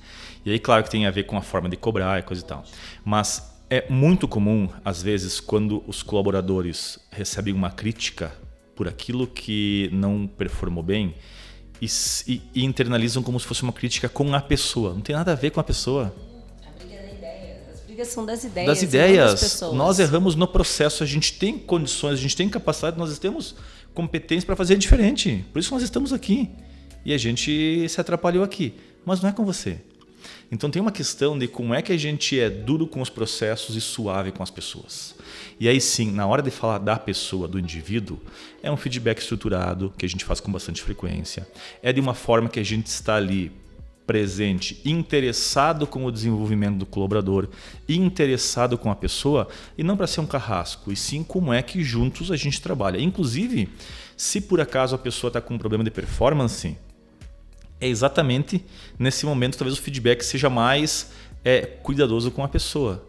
e aí claro que tem a ver com a forma de cobrar e coisa e tal, mas é muito comum às vezes quando os colaboradores recebem uma crítica por aquilo que não performou bem, e internalizam como se fosse uma crítica com a pessoa. Não tem nada a ver com a pessoa. A briga da ideia. As brigas são das ideias. Das ideias. Nós erramos no processo. A gente tem condições, a gente tem capacidade, nós temos competência para fazer diferente. Por isso nós estamos aqui. E a gente se atrapalhou aqui. Mas não é com você. Então tem uma questão de como é que a gente é duro com os processos e suave com as pessoas. E aí sim, na hora de falar da pessoa, do indivíduo, é um feedback estruturado, que a gente faz com bastante frequência. É de uma forma que a gente está ali presente, interessado com o desenvolvimento do colaborador, interessado com a pessoa, e não para ser um carrasco, e sim como é que juntos a gente trabalha. Inclusive, se por acaso a pessoa está com um problema de performance, é exatamente nesse momento talvez o feedback seja mais cuidadoso com a pessoa.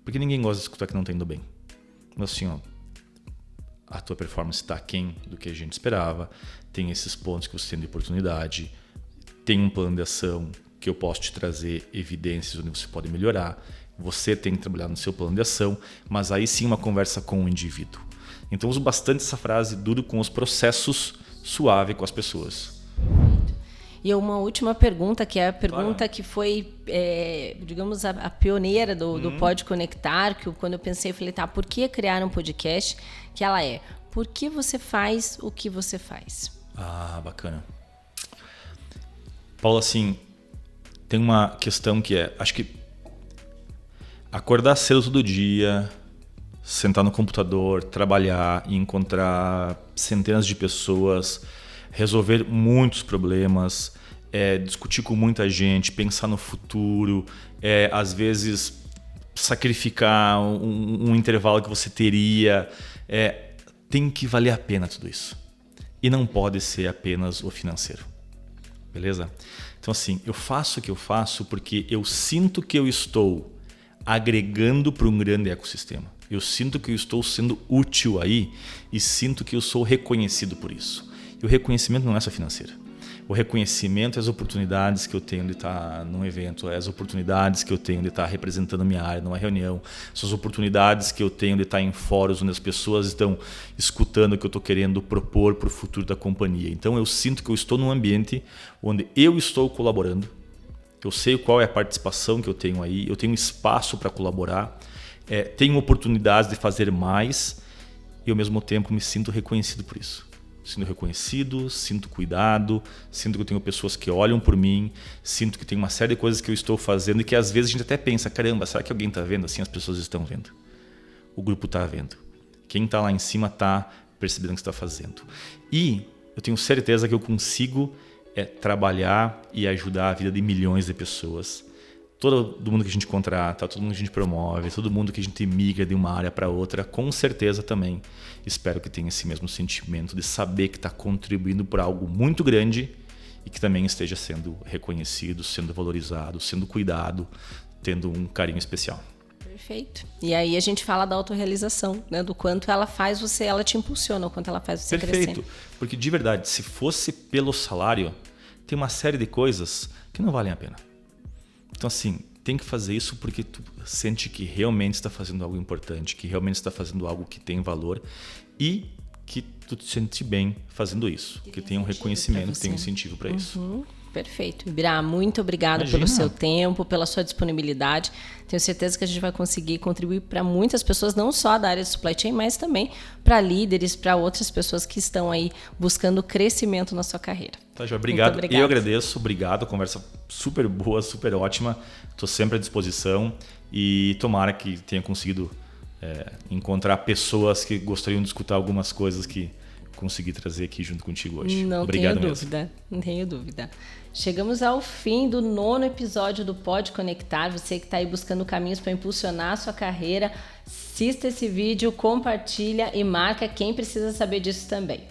Porque ninguém gosta de escutar que não está indo bem. Mas assim, a tua performance está aquém do que a gente esperava, tem esses pontos que você tem de oportunidade, tem um plano de ação que eu posso te trazer evidências onde você pode melhorar, você tem que trabalhar no seu plano de ação, mas aí sim uma conversa com o indivíduo. Então uso bastante essa frase, duro com os processos, suave com as pessoas. E uma última pergunta, que é a pergunta que foi, digamos, a pioneira do Pode Conectar, que quando eu pensei, eu falei, tá, por que criar um podcast? Que ela é, por que você faz o que você faz? Ah, bacana. Paulo, assim, tem uma questão que acho que acordar cedo todo dia, sentar no computador, trabalhar e encontrar centenas de pessoas, resolver muitos problemas, discutir com muita gente, pensar no futuro, às vezes sacrificar um intervalo que você teria. Tem que valer a pena tudo isso. E não pode ser apenas o financeiro. Beleza? Então assim, eu faço o que eu faço porque eu sinto que eu estou agregando para um grande ecossistema. Eu sinto que eu estou sendo útil aí e sinto que eu sou reconhecido por isso. E o reconhecimento não é só financeiro. O reconhecimento é as oportunidades que eu tenho de estar num evento, é as oportunidades que eu tenho de estar representando a minha área numa reunião, são as oportunidades que eu tenho de estar em fóruns onde as pessoas estão escutando o que eu estou querendo propor para o futuro da companhia. Então eu sinto que eu estou num ambiente onde eu estou colaborando, Eu sei qual é a participação que eu tenho aí, eu tenho espaço para colaborar, tenho oportunidades de fazer mais e ao mesmo tempo me sinto reconhecido por isso. Sinto reconhecido, sinto cuidado, sinto que eu tenho pessoas que olham por mim, sinto que tem uma série de coisas que eu estou fazendo e que às vezes a gente até pensa, caramba, será que alguém está vendo? Assim, as pessoas estão vendo. O grupo está vendo. Quem está lá em cima está percebendo o que está fazendo. E eu tenho certeza que eu consigo trabalhar e ajudar a vida de milhões de pessoas. Todo mundo que a gente contrata, todo mundo que a gente promove, todo mundo que a gente migra de uma área para outra, com certeza também espero que tenha esse mesmo sentimento de saber que está contribuindo para algo muito grande e que também esteja sendo reconhecido, sendo valorizado, sendo cuidado, tendo um carinho especial. Perfeito. E aí a gente fala da autorrealização, né? Do quanto ela faz você, ela te impulsiona, o quanto ela faz você crescer. Perfeito. Porque de verdade, se fosse pelo salário, tem uma série de coisas que não valem a pena. Então assim, tem que fazer isso porque tu sente que realmente está fazendo algo importante, que realmente está fazendo algo que tem valor e que tu te sente bem fazendo isso, que tem um reconhecimento, que tem um incentivo para isso. Perfeito. Ibirá, muito obrigado pelo seu tempo, pela sua disponibilidade. Tenho certeza que a gente vai conseguir contribuir para muitas pessoas, não só da área de supply chain, mas também para líderes, para outras pessoas que estão aí buscando crescimento na sua carreira. Tá, Joia. Obrigado. Eu agradeço. Obrigado. Conversa super boa, super ótima. Estou sempre à disposição e tomara que tenha conseguido encontrar pessoas que gostariam de escutar algumas coisas que consegui trazer aqui junto contigo hoje. Não tenho dúvida. Chegamos ao fim do 9º episódio do Pode Conectar. Você que está aí buscando caminhos para impulsionar a sua carreira, assista esse vídeo, compartilha e marca quem precisa saber disso também.